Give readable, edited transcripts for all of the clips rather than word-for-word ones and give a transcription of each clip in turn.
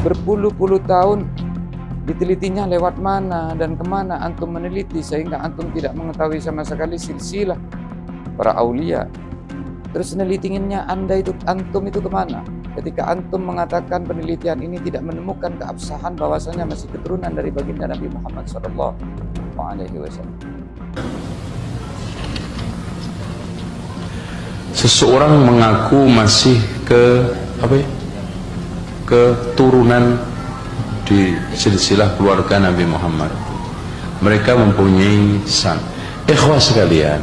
berpuluh-puluh tahun ditelitinya lewat mana dan kemana antum meneliti sehingga antum tidak mengetahui sama sekali silsilah para aulia. Terus penelitiannya antum itu kemana? Ketika antum mengatakan penelitian ini tidak menemukan keabsahan bahwasanya masih keturunan dari baginda Nabi Muhammad SAW. Seseorang mengaku masih keturunan di silsilah keluarga Nabi Muhammad. Mereka mempunyai san. Ikhwah sekalian,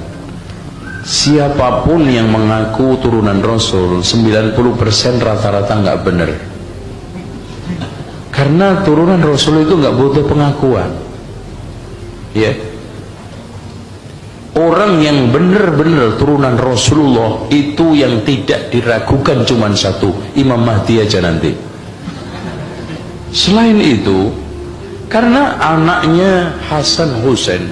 siapapun yang mengaku turunan Rasul 90% rata-rata nggak benar. Karena turunan Rasul itu nggak butuh pengakuan. Ya. Orang yang benar-benar turunan Rasulullah itu yang tidak diragukan cuma satu, Imam Mahdi aja nanti. Selain itu, karena anaknya Hasan Husain,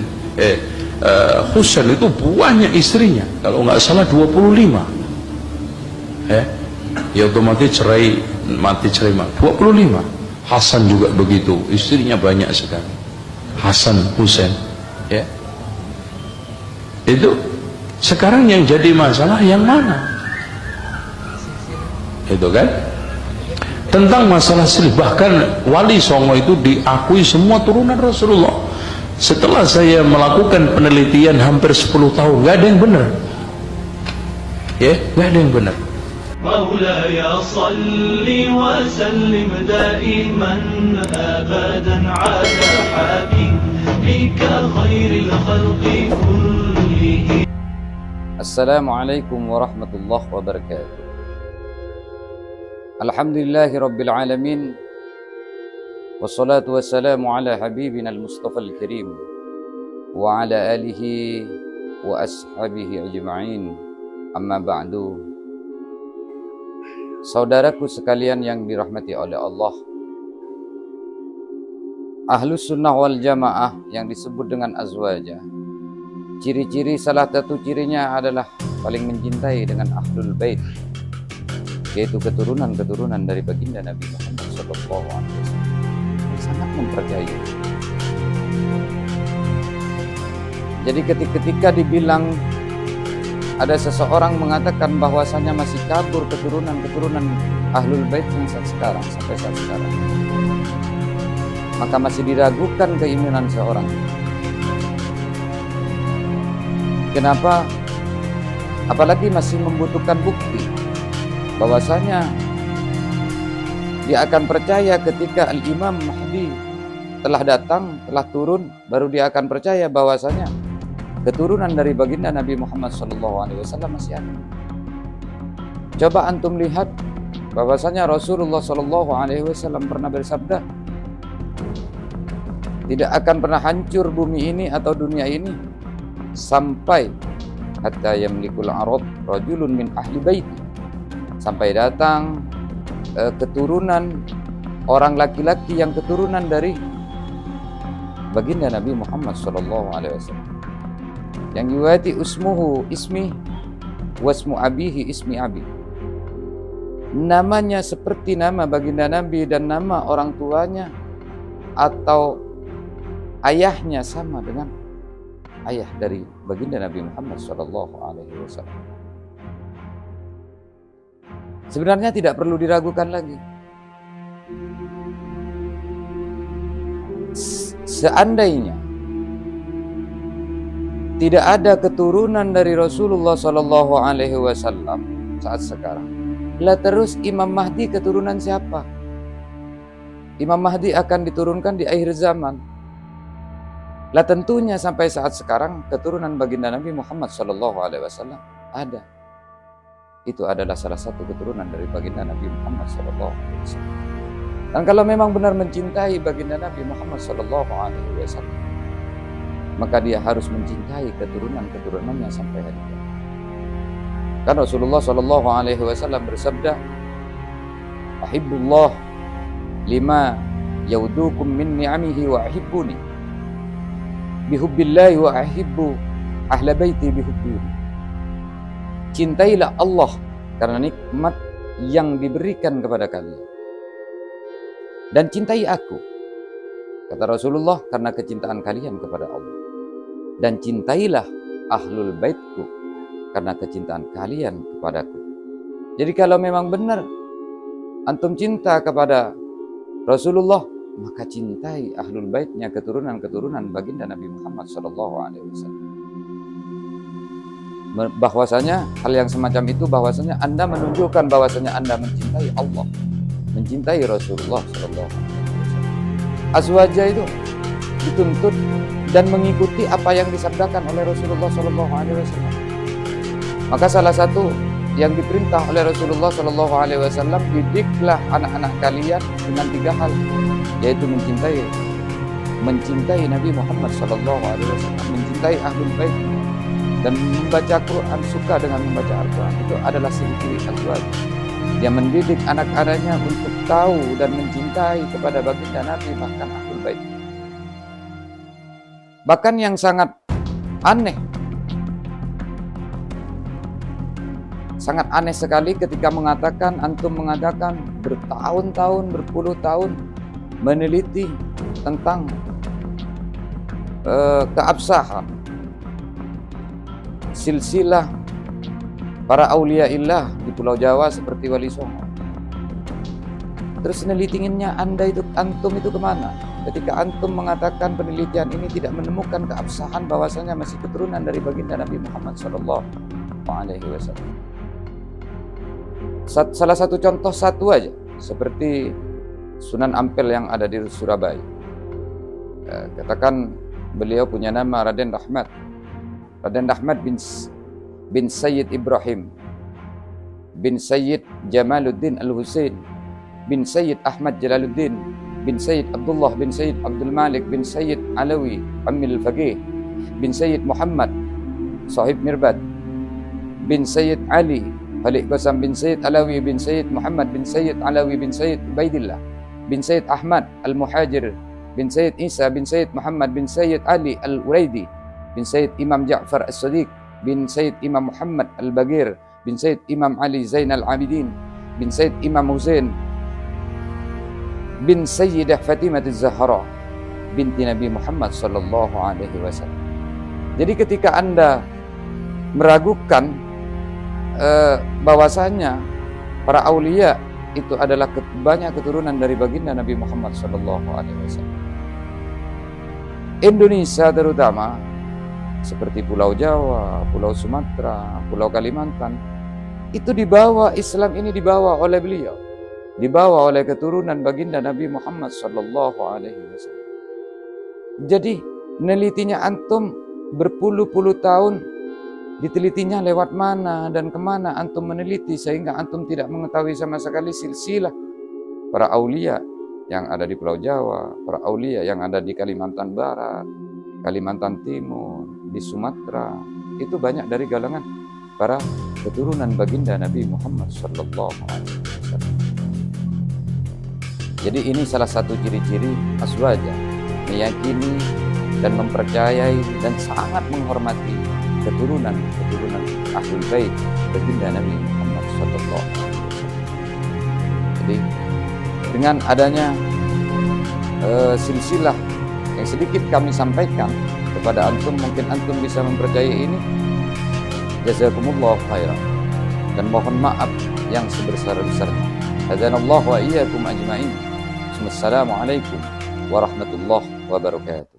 Husain itu banyak istrinya, kalau nggak salah 25. Ya otomatis mati cerai 25. Hasan juga begitu, istrinya banyak sekali. Hasan Husain, ya. Itu sekarang yang jadi masalah yang mana? Itu kan? Tentang masalah silih, bahkan Wali Songo itu diakui semua turunan Rasulullah. Setelah saya melakukan penelitian hampir 10 tahun, nggak ada yang benar. Ya, nggak ada yang benar. Maulaya salli wa sallim daiman abadan ala habibika khairil khalqi kullihim. Assalamualaikum warahmatullahi wabarakatuh. Alhamdulillahi rabbil alamin. Wassalatu wassalamu ala habibina al-Mustafa al-Karim wa ala alihi wa ashabihi ajma'in. Amma ba'du. Saudaraku sekalian yang dirahmati oleh Allah, Ahlus Sunnah wal Jamaah yang disebut dengan azwaja, ciri-ciri salah satu cirinya adalah paling mencintai dengan Ahlul Bait, yaitu keturunan-keturunan dari baginda Nabi Muhammad SAW. Sangat mempercayai. Jadi ketika dibilang ada seseorang mengatakan bahwasannya masih kabur keturunan Ahlul Bait sampai saat sekarang, maka masih diragukan keimanan seorang. Kenapa? Apalagi masih membutuhkan bukti bahwasanya dia akan percaya ketika Al-Imam Mahdi telah datang, telah turun, baru dia akan percaya bahwasanya keturunan dari baginda Nabi Muhammad SAW masih ada. Coba antum lihat bahwasanya Rasulullah SAW pernah bersabda, tidak akan pernah hancur bumi ini atau dunia ini sampai hatta yamlikul arad rajulun min ahli baiti, sampai datang keturunan orang laki-laki yang keturunan dari baginda Nabi Muhammad SAW, yang yuwati usmuhu ismi wasmu abihi ismi abi, namanya seperti nama baginda Nabi dan nama orang tuanya atau ayahnya sama dengan ayah dari baginda Nabi Muhammad SAW. Sebenarnya tidak perlu diragukan lagi. Seandainya tidak ada keturunan dari Rasulullah SAW saat sekarang, lah terus Imam Mahdi keturunan siapa? Imam Mahdi akan diturunkan di akhir zaman. Lah tentunya sampai saat sekarang keturunan baginda Nabi Muhammad SAW ada. Itu adalah salah satu keturunan dari baginda Nabi Muhammad SAW. Dan kalau memang benar mencintai baginda Nabi Muhammad SAW, maka dia harus mencintai keturunan-keturunannya sampai hari kiamat. Kan Rasulullah SAW bersabda, "Ahibbullah lima yaudukum min ni'amihi wa ahibbuni bihubbillahi wa ahibbu ahla baiti bihubbini." Cintailah Allah karena nikmat yang diberikan kepada kalian. dan cintai aku. Kata Rasulullah, karena kecintaan kalian kepada Allah. Dan cintailah ahlul baitku karena kecintaan kalian kepadaku. Jadi kalau memang benar antum cinta kepada Rasulullah, maka cintai ahlul baitnya, keturunan-keturunan baginda Nabi Muhammad SAW. Bahwasanya hal yang semacam itu, bahwasanya Anda menunjukkan bahwasanya Anda mencintai Allah, mencintai Rasulullah SAW. Azwaja itu dituntut dan mengikuti apa yang disabdakan oleh Rasulullah SAW. Maka salah satu yang diperintah oleh Rasulullah SAW, didiklah anak-anak kalian dengan 3 hal, yaitu mencintai Nabi Muhammad SAW, mencintai ahlul bait, dan membaca Quran, suka dengan membaca Al-Quran. Itu adalah ciri-ciri azwaj. Dia mendidik anak-anaknya untuk tahu dan mencintai kepada baginda Nabi, bahkan ahlul bait. Bahkan yang sangat aneh sekali ketika antum mengatakan bertahun-tahun, berpuluh tahun meneliti tentang keabsahan silsilah para auliaillah di Pulau Jawa seperti Wali Songo. Terus penelitiannya antum itu kemana? Ketika antum mengatakan penelitian ini tidak menemukan keabsahan bahwasanya masih keturunan dari baginda Nabi Muhammad SAW. Salah satu contoh satu aja, seperti Sunan Ampel yang ada di Surabaya. Katakan beliau punya nama Raden Rahmat. Raden Rahmat bin Sayyid Ibrahim bin Sayyid Jamaluddin Al-Husain bin Sayyid Ahmad Jalaluddin bin Sayyid Abdullah bin Sayyid Abdul Malik bin Sayyid Alawi Ammil Faqih bin Sayyid Muhammad Sahib Mirbad bin Sayyid Ali Khalik Qasam bin Sayyid Alawi bin Sayyid Muhammad bin Sayyid Alawi bin Sayyid Ubaidillah bin Sayyid Ahmad Al-Muhajir bin Sayyid Isa bin Sayyid Muhammad bin Sayyid Ali Al-Uraidi bin Sayyid Imam Ja'far As-Sadiq bin Sayyid Imam Muhammad Al-Bagir bin Sayyid Imam Ali Zainal Abidin bin Sayyid Imam Husain bin Sayyidah Fatimah Az-Zahra binti Nabi Muhammad SAW. Jadi ketika Anda meragukan bahwasanya para aulia itu adalah banyak keturunan dari baginda Nabi Muhammad SAW, Indonesia terutama seperti Pulau Jawa, Pulau Sumatera, Pulau Kalimantan, itu Islam ini dibawa oleh beliau, dibawa oleh keturunan baginda Nabi Muhammad SAW. Jadi menelitinya antum berpuluh-puluh tahun, ditelitinya lewat mana dan kemana antum meneliti, sehingga antum tidak mengetahui sama sekali silsilah para aulia yang ada di Pulau Jawa, para aulia yang ada di Kalimantan Barat, Kalimantan Timur, di Sumatera. Itu banyak dari galangan para keturunan baginda Nabi Muhammad SAW. Jadi ini salah satu ciri-ciri azwaja, meyakini dan mempercayai dan sangat menghormati keturunan ahlul bait baginda Nabi Muhammad SAW. Jadi dengan adanya silsilah yang sedikit kami sampaikan kepada antum, mungkin antum bisa mempercayai ini. Jazakumullah khairan, dan mohon maaf yang sebesar-besarnya. Hadanallahu wa iyyakum ajma'in. Wassalamualaikum warahmatullahi wabarakatuh.